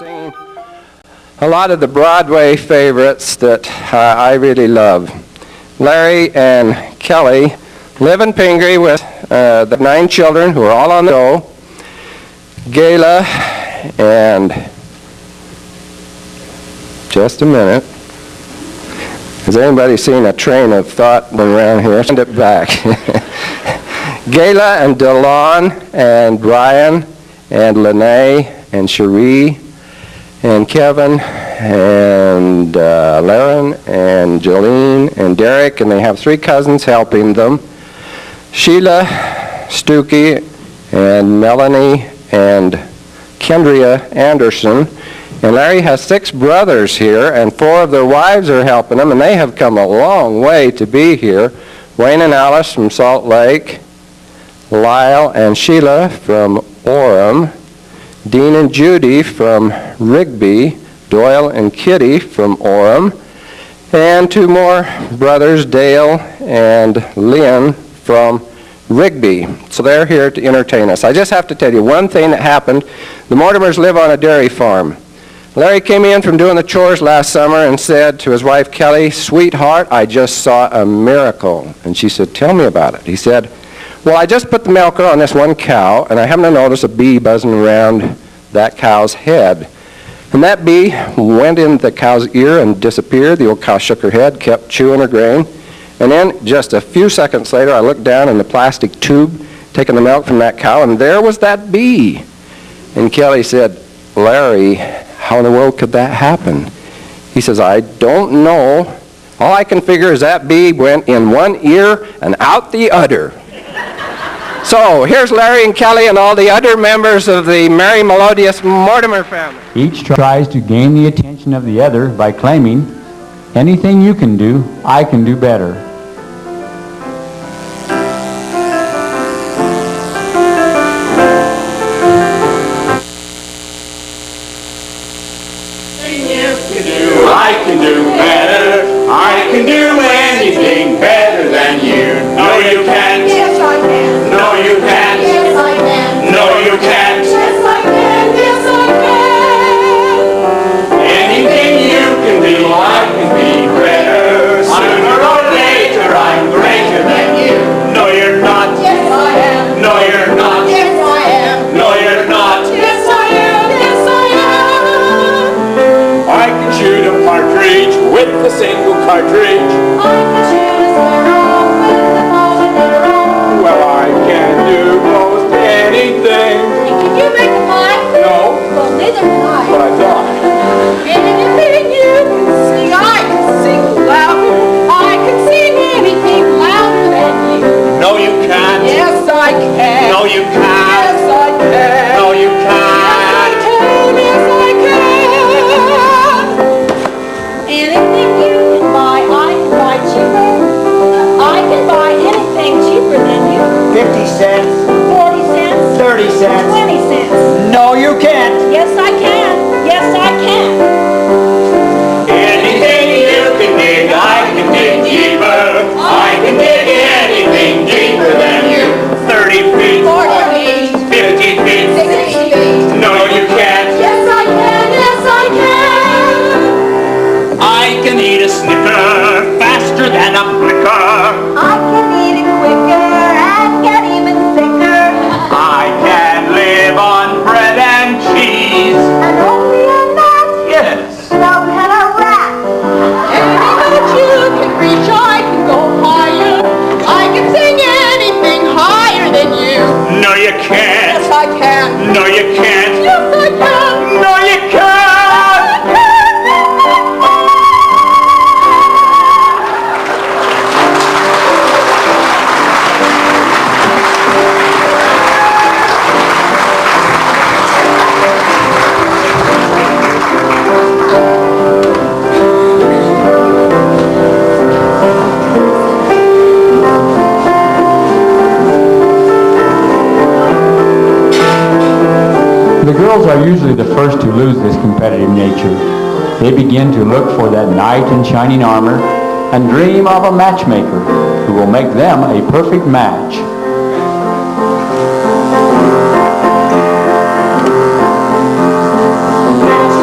seen a lot of the Broadway favorites that I really love. Larry and Kelly live in Pingree with the 9 children who are all on the show. Gayla and, just a minute. Has anybody seen a train of thought around here? Send it back. Gayla and Delon and Brian and Lene and Cherie and Kevin and Laren and Jolene and Derek, and they have 3 cousins helping them. Sheila, Stuckey, and Melanie and Kendria Anderson. And Larry has 6 brothers here, and 4 of their wives are helping them, and they have come a long way to be here. Wayne and Alice from Salt Lake, Lyle and Sheila from Orem, Dean and Judy from Rigby, Doyle and Kitty from Orem, and 2 more brothers, Dale and Lynn from Rigby. So they're here to entertain us. I just have to tell you one thing that happened. The Mortimers live on a dairy farm. Larry came in from doing the chores last summer and said to his wife Kelly, "Sweetheart, I just saw a miracle." And she said, "Tell me about it." He said, "Well, I just put the milker on this one cow, and I happened to notice a bee buzzing around that cow's head. And that bee went in the cow's ear and disappeared. The old cow shook her head, kept chewing her grain. And then just a few seconds later, I looked down in the plastic tube, taking the milk from that cow, and there was that bee." And Kelly said, "Larry, how in the world could that happen?" He says, "I don't know. All I can figure is that bee went in one ear and out the other." So here's Larry and Kelly and all the other members of the Merry Melodious Mortimer family. Each tries to gain the attention of the other by claiming, "Anything you can do, I can do better." I can do better. I can do anything better than you. No, you can't. Yes, I can. No, you can't. Yes, I can. No, you can't. Yes, I can. Yes, I can. Anything you can do, I can be better. Sooner or later, I'm greater than you. No, you're not. Yes, I am. No, you're not. Yes, I am. No, you're not. Yes, I am. Yes, I am. I can shoot a partridge with a single cartridge. I can shoot a sparrow with a bow and arrow. Well, I can do most anything. Can you make a fly? No, Well, neither can that's what I. I thought. Anything you can sing, I can sing louder. I can sing anything louder than you. No, you can't. Yes, I can. No, you can't. Yes, I can. No, you Yes, I can't. can. Yes, I can. Anything you can buy, I can buy cheaper. I can buy anything cheaper than you. 50 cents, 40 cents, 30 cents. 20 cents. No, you can't. Yes, I can. Yes, I can. Anything you can dig, I can dig deeper. I can dig anything deeper than you. 30 feet, 40 feet, 50 feet. 60 feet. No, you can't. Yes, I can. Yes, I can. I can eat a snicker faster than a flicker. I can eat it quicker and get even thicker. I can live on bread and cheese. And only on that, Yes. without had a rat. Anything that you can reach, I can go higher. I can sing anything higher than you. No, you can't. Yes, I can. No, you can't. Yes, I can. No, you can't. The girls are usually the first to lose this competitive nature. They begin to look for that knight in shining armor and dream of a matchmaker who will make them a perfect match. Match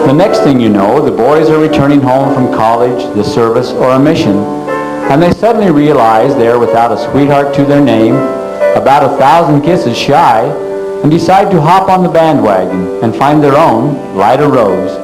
The next thing you know, the boys are returning home from college, the service, or a mission, and they suddenly realize they are without a sweetheart to their name, about 1,000 kisses shy, and decide to hop on the bandwagon and find their own Light a Rose.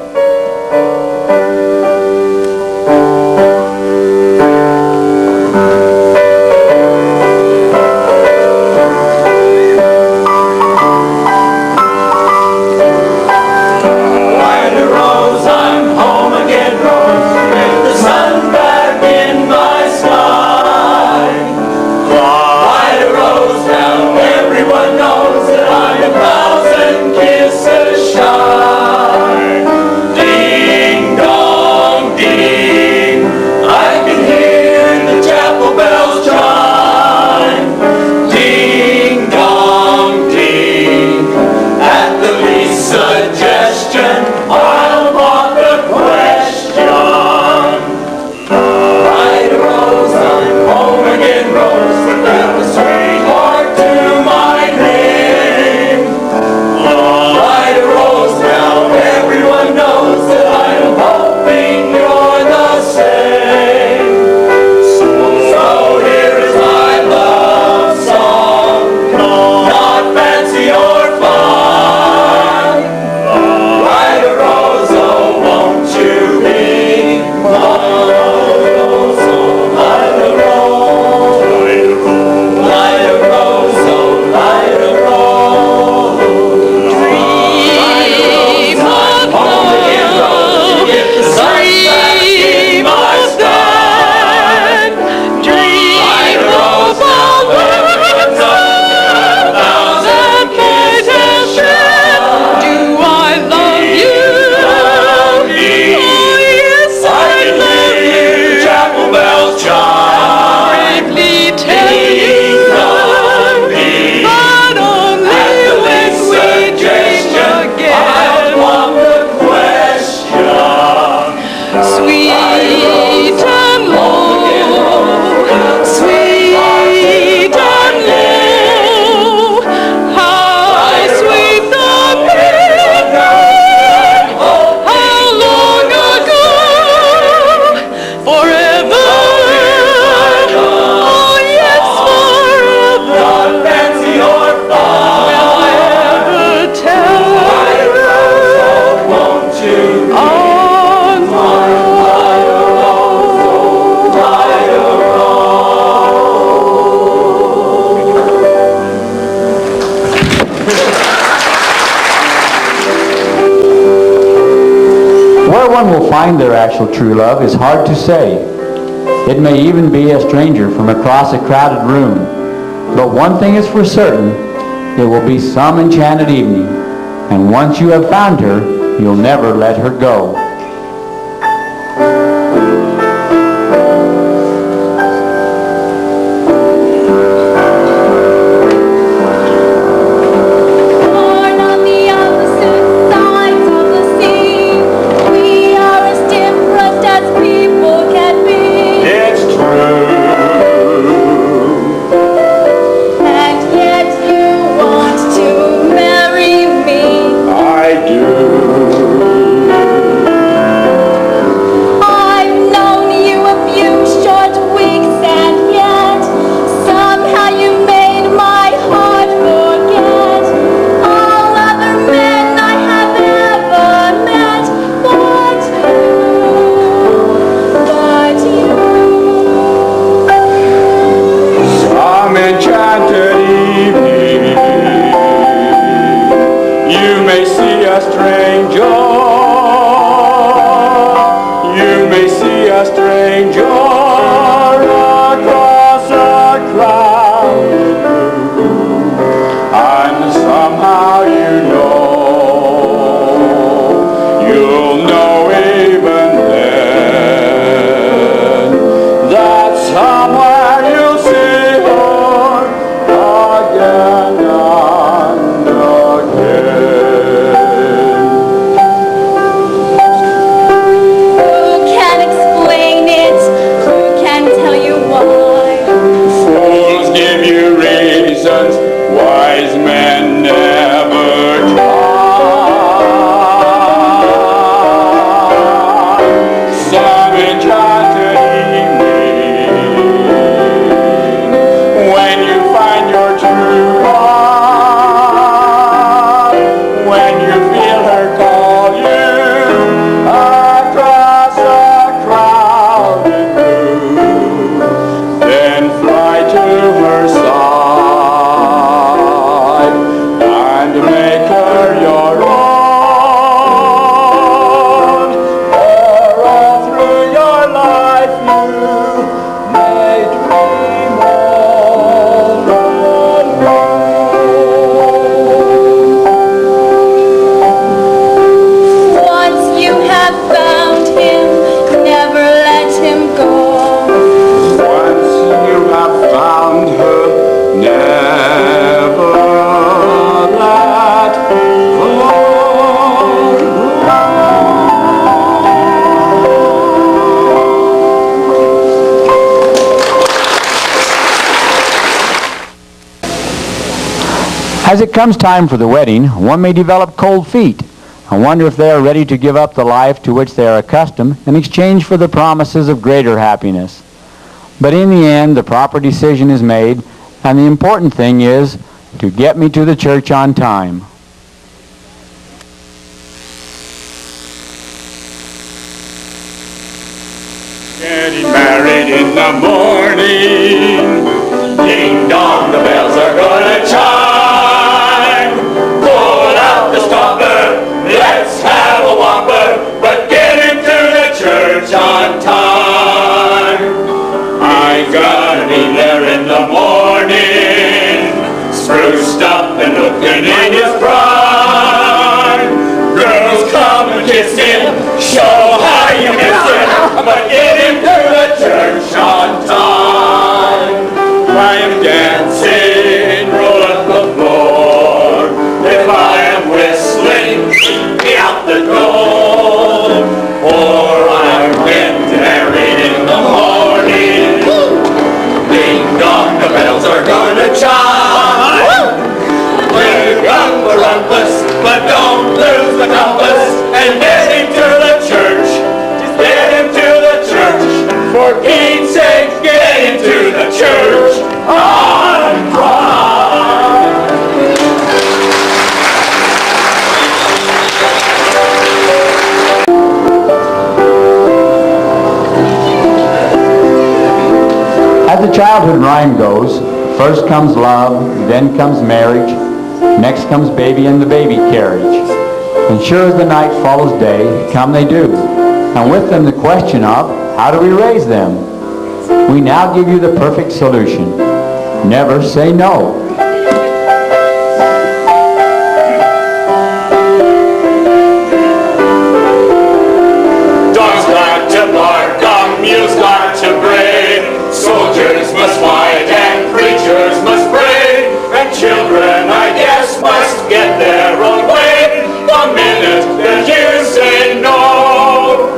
Find their actual true love is hard to say. It may even be a stranger from across a crowded room. But one thing is for certain, it will be some enchanted evening. And once you have found her, you'll never let her go. As it comes time for the wedding, one may develop cold feet and wonder if they are ready to give up the life to which they are accustomed in exchange for the promises of greater happiness. But in the end, the proper decision is made, and the important thing is to get me to the church on time. Getting married in the morning. Ding dong, the bells are gonna chime. Pull out the stopper, let's have a whopper, but get into the church on time. I'm gonna be there in the morning, spruced up and looking in his prime. Girls, come and kiss him, show how you miss him, but get him to the church on time. I am dancing, roll up the floor. If I am whistling, be out the door. Or I'm getting married in the morning. Ding dong, the bells are gonna chime. We're rumpus, but don't lose the compass and get him to the church. Just get him to the church. For Pete's sake, get him to the church on time. As the childhood rhyme goes, first comes love, then comes marriage, next comes baby and the baby carriage. And sure as the night follows day, come they do. And with them the question of, how do we raise them? We now give you the perfect solution. Never say no. Dogs got to bark, mules got to bray, soldiers must fight and preachers must pray, and children, I guess, must get their own way the minute that you say no.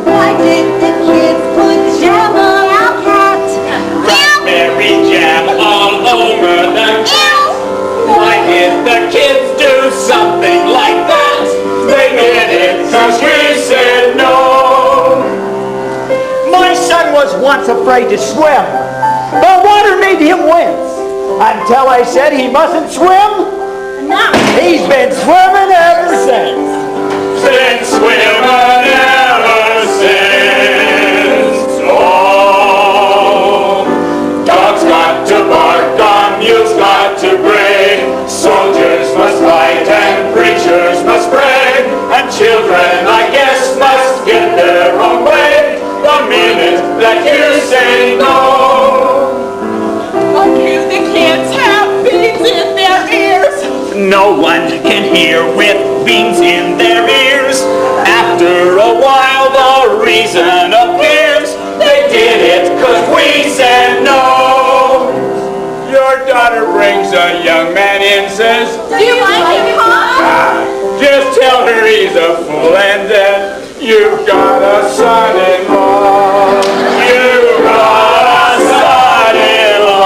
Why did the kids put jam on our hat? Raspberry jam all over the cat. Why did the kids do something like that? They did it 'cause we said no. My son was once afraid to swim, but water made him wince. Until I said he mustn't swim, Now, he's been swimming ever since. Been swimming ever since. Oh, dogs got to bark, mules got to bray, soldiers must fight and preachers must pray, and children, I guess, must get their own way the minute that you say no. Do the kids have beans in their ears? No one can hear with beans in their ears. After a while the reason appears. They did it 'cause we said no. Your daughter brings a young man in, says, do you like him, Mom? just tell her he's a fool, and then you've got a son-in-law. You've got a son-in-law.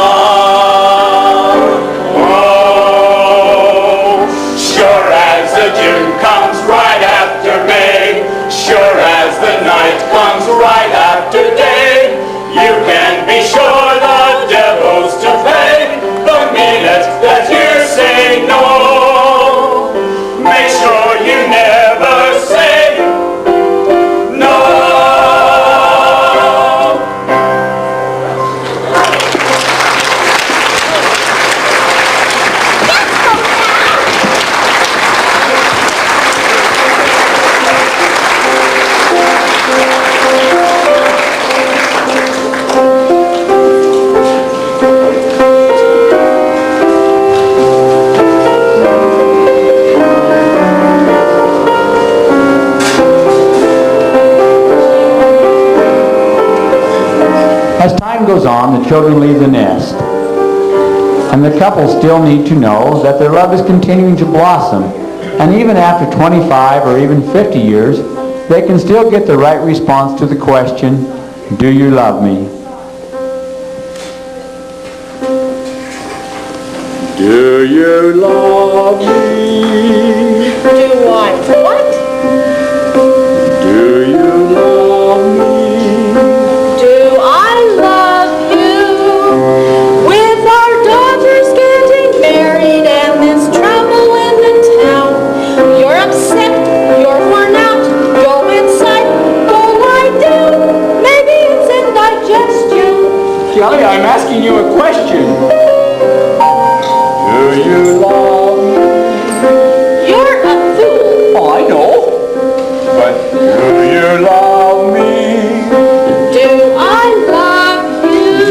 Oh, sure as the June comes right after May, sure as the night comes right after day, you can be sure the devil's to pay the minute that you say no. Make sure you never say no. As time goes on, the children leave the nest. And the couple still need to know that their love is continuing to blossom. And even after 25 or even 50 years, they can still get the right response to the question, do you love me? Do you love me? Do I what? Do you love me? Do I love you? With our daughters getting married and this trouble in the town, you're upset, you're worn out, go inside, go lie down. Maybe it's indigestion. Kelly, I'm asking you a question. Do you love me? You're a fool. Oh, I know. But do you love me? Do I love you?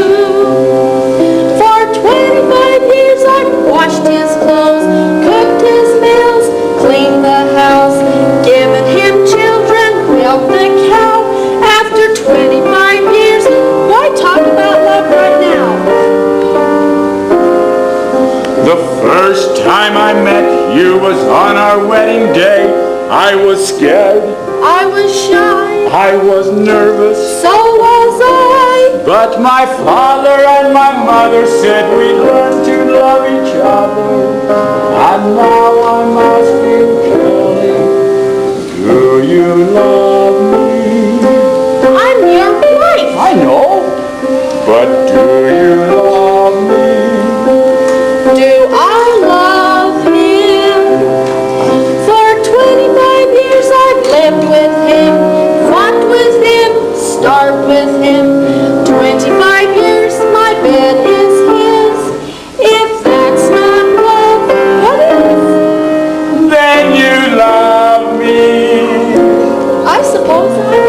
For 25 years I've washed his clothes, cooked his meals, cleaned the house, given him children, milked the cow. After 25 years, why talk about love right now? The first time I met you was on our wedding day. I was scared, I was shy, I was nervous, so was I. but my father and my mother said we'd learn to love each other. And now I'm asking Kelly, do you love me? I'm your wife. I know. But do you love me? Do I love him? For 25 years I've lived with him, fought with him, starved with him. 25 years my bed is his. If that's not love, what is? Then you love me. I suppose I do.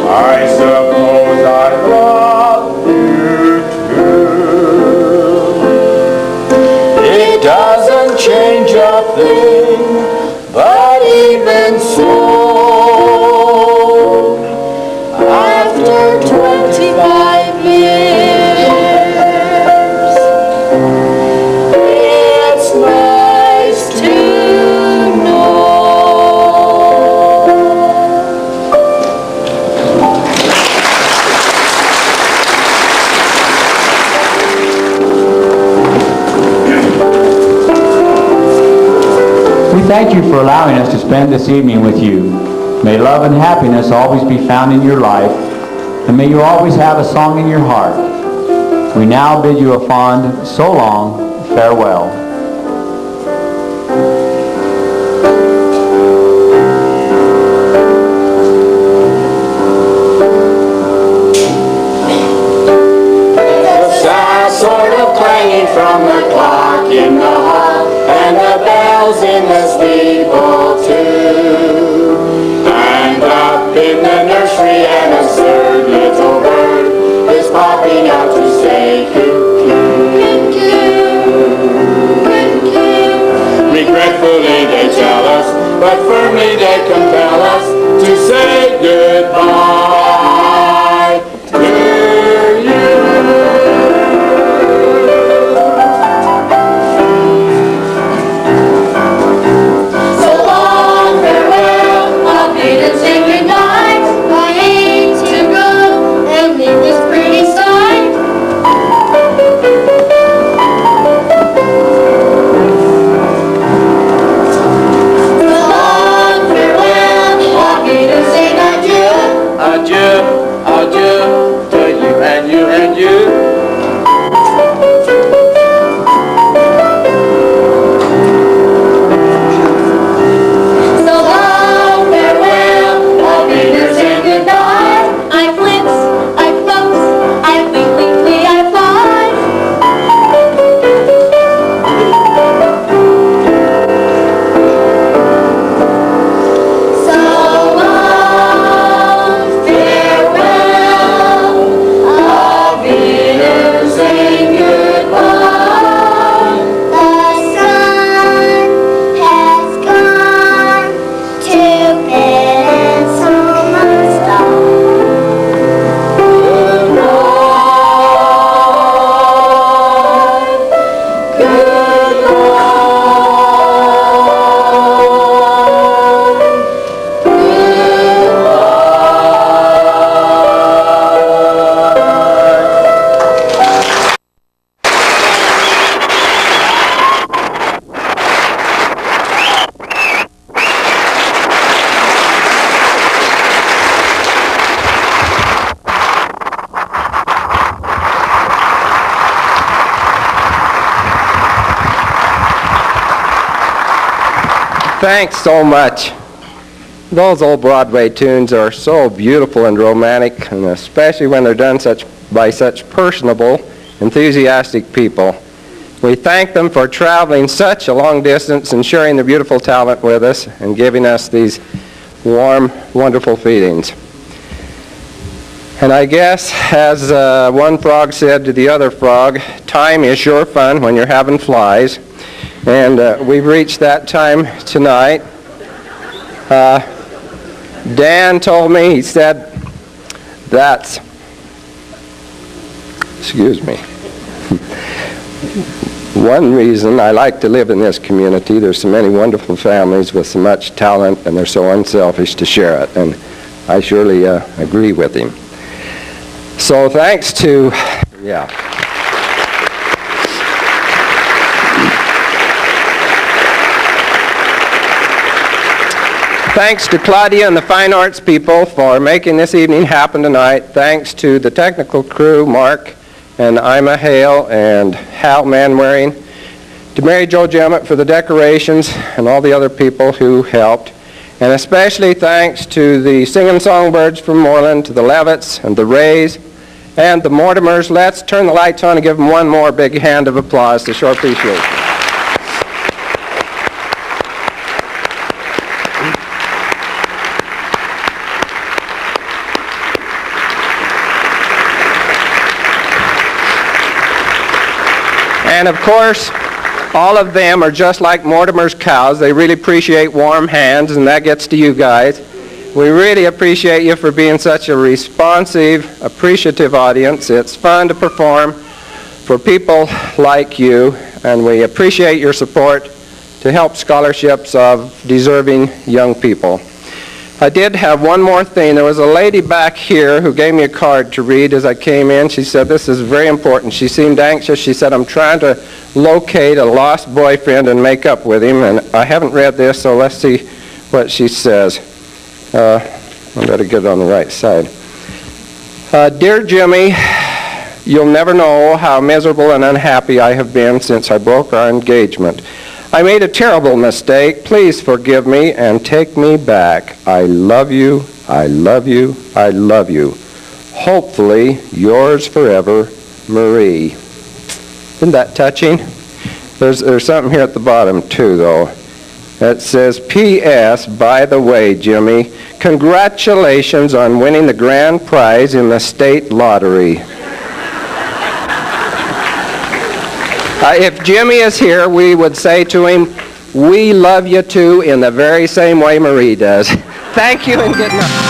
I suppose I love you too. It doesn't change a thing, but even so, After 25 years, it's nice to know. We thank you for allowing us to spend this evening with you. May love and happiness always be found in your life, and may you always have a song in your heart. We now bid you a fond so long farewell. the sad sort of clanging from the clock in the hall, and the bells in the steeple too. And up in the nursery an absurd little bird is popping out to say regretfully they tell us, but firmly they compel us to say goodbye to you. So long, Thanks so much. Those old Broadway tunes are so beautiful and romantic, and especially when they're done by such personable, enthusiastic people. We thank them for traveling such a long distance and sharing their beautiful talent with us and giving us these warm, wonderful feelings. And I guess, as one frog said to the other frog, time is sure fun when you're having flies. And we've reached that time tonight. Dan told me, he said, excuse me. One reason I like to live in this community, there's so many wonderful families with so much talent, and they're so unselfish to share it. And I surely agree with him. So thanks to, Thanks to Claudia and the fine arts people for making this evening happen tonight. Thanks to the technical crew, Mark and Ima Hale and Hal Manwaring. To Mary Jo Jemmett for the decorations and all the other people who helped. And especially thanks to the Singing Songbirds from Moreland, to the Levitts and the Rays and the Mortimers. Let's turn the lights on and give them one more big hand of applause to show appreciation. And of course, all of them are just like Mortimer's cows. They really appreciate warm hands, and that gets to you guys. We really appreciate you for being such a responsive, appreciative audience. It's fun to perform for people like you, and we appreciate your support to help scholarships of deserving young people. I did have one more thing. There was a lady back here who gave me a card to read as I came in. She said, this is very important. She seemed anxious. She said, I'm trying to locate a lost boyfriend and make up with him. And I haven't read this, so let's see what she says. I better get it on the right side. Dear Jimmy, you'll never know how miserable and unhappy I have been since I broke our engagement. I made a terrible mistake. Please forgive me and take me back. I love you, I love you, I love you. Hopefully, yours forever, Marie. Isn't that touching? There's something here at the bottom, too, though. It says, P.S., by the way, Jimmy, congratulations on winning the grand prize in the state lottery. If Jimmy is here, we would say to him, we love you too in the very same way Marie does. Thank you and good night.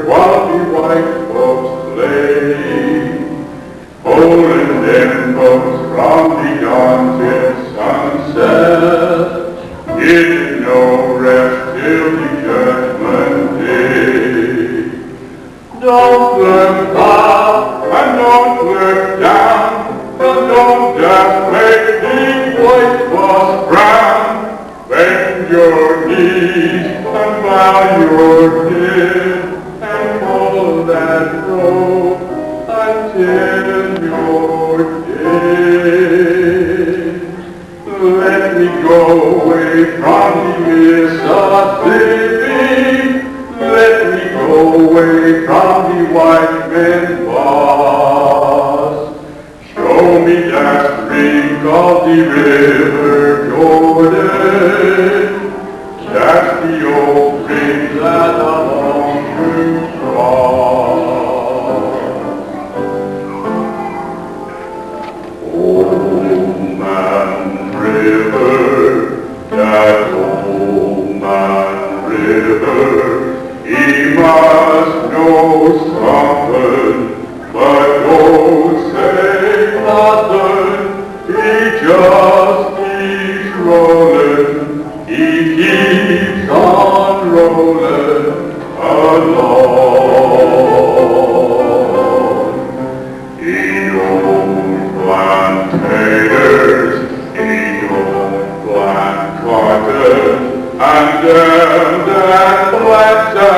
while the white folks play. Holding them folks from the dawn till sunset, getting no rest till the judgment day. Don't look up and don't look down, and don't just make the white folks frown. Bend your knees and bow your head and follow that road until your dead. Let me go away from the Mississippi. Let me go away from the white men's boss. Show me that stream called the River Jordan. That's the old bridge that I long to cross. Old man river, that old man river, he must know something, but don't say nothing. He just keeps rolling, he keeps on rolling along. He owns plantators, he owns plant cotton, and then that Atlanta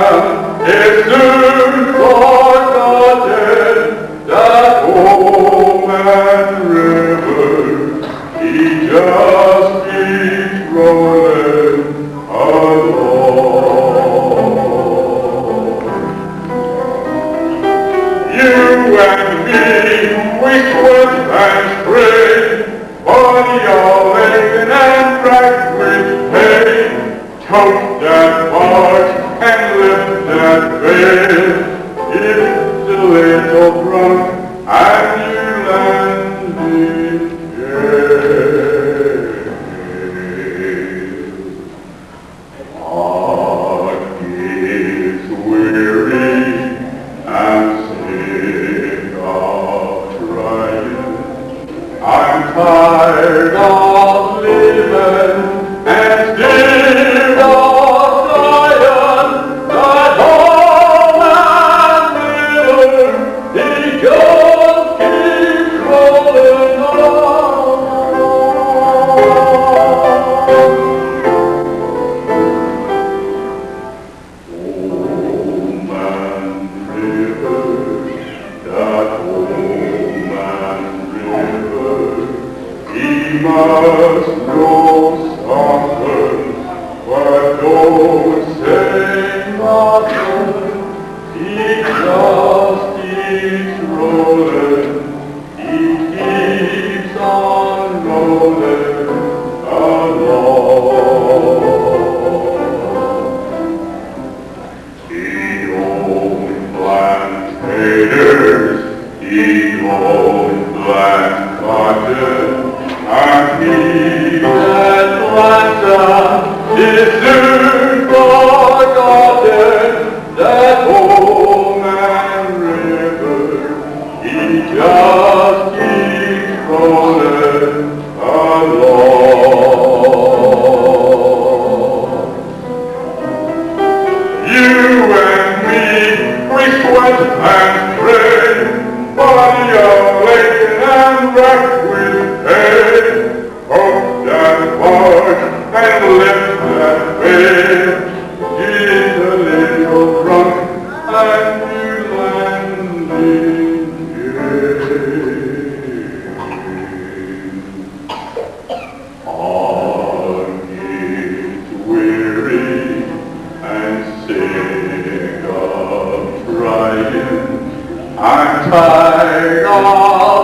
is soon forgotten. That old man river, he just keeps rolling along. You and me, we sweat and spray, body all aching and racked with pain. Tote that barge and lift that bed. It's a little drunk and you land in jail. Heart is weary and sick of trying. I'm tired of living and still of dying. That old man river, he just keeps rolling along. Old man river, that old man river, he must know something, but don't say nothing. He just keeps rolling, he keeps on rolling along. He owns plantators, he owns plant cotton, and he Atlanta is soon forgotten. That old man river, he just keeps rolling along. You and me, we sweat and pray, body all aching and racked with pain. Hope that barge and lift that bed. Get a little drunk and you land in jail. Heart is weary and sick of trying. I'm tired of